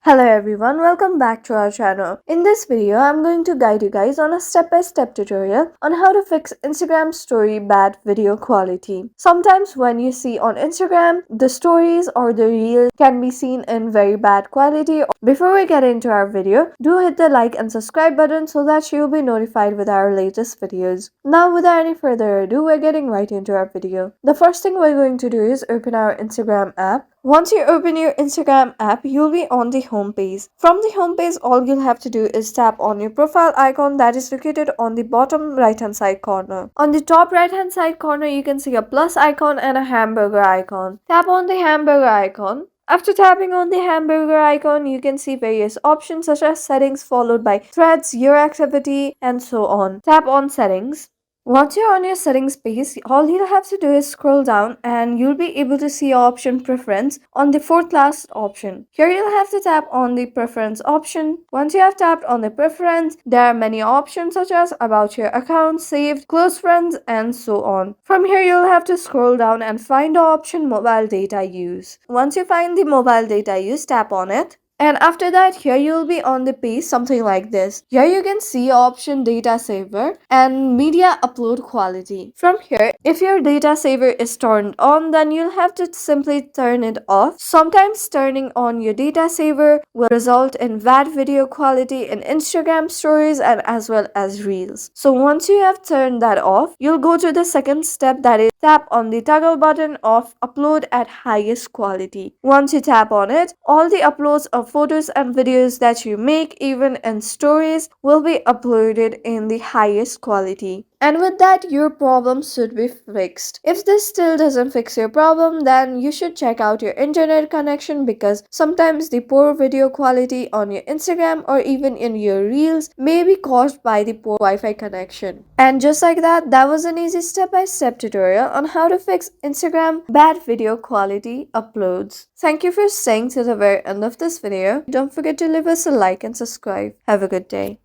Hello everyone, welcome back to our channel. In this video, I'm going to guide you guys on a step-by-step tutorial on how to fix Instagram story bad video quality. Sometimes when you see on Instagram, the stories or the reels can be seen in very bad quality. Before we get into our video, do hit the like and subscribe button so that you'll be notified with our latest videos. Now without any further ado, we're getting right into our video. The first thing we're going to do is open our Instagram app. Once you open your Instagram app, you'll be on the home page. From the home page, all you'll have to do is tap on your profile icon that is located on the bottom right hand side corner. On the top right hand side corner, you can see a plus icon and a hamburger icon. Tap on the hamburger icon. After tapping on the hamburger icon, you can see various options such as settings followed by threads, your activity, and so on. Tap on settings. Once you're on your settings page, all you'll have to do is scroll down and you'll be able to see option preference on the fourth last option. Here you'll have to tap on the preference option. Once you have tapped on the preference, there are many options such as about your account, saved, close friends, and so on. From here you'll have to scroll down and find the option mobile data use. Once you find the mobile data use, tap on it. And after that, here you'll be on the page something like this. Here you can see option data saver and media upload quality. From here, if your data saver is turned on, then you'll have to simply turn it off. Sometimes turning on your data saver will result in bad video quality in Instagram stories and as well as reels. So once you have turned that off, you'll go to the second step, that is tap on the toggle button of upload at highest quality. Once you tap on it, all the uploads of photos and videos that you make, even in stories, will be uploaded in the highest quality. And with that, your problem should be fixed. If this still doesn't fix your problem, then you should check out your internet connection, because sometimes the poor video quality on your Instagram or even in your reels may be caused by the poor Wi-Fi connection. And just like that, that was an easy step-by-step tutorial on how to fix Instagram bad video quality uploads. Thank you for staying to the very end of this video. Don't forget to leave us a like and subscribe. Have a good day.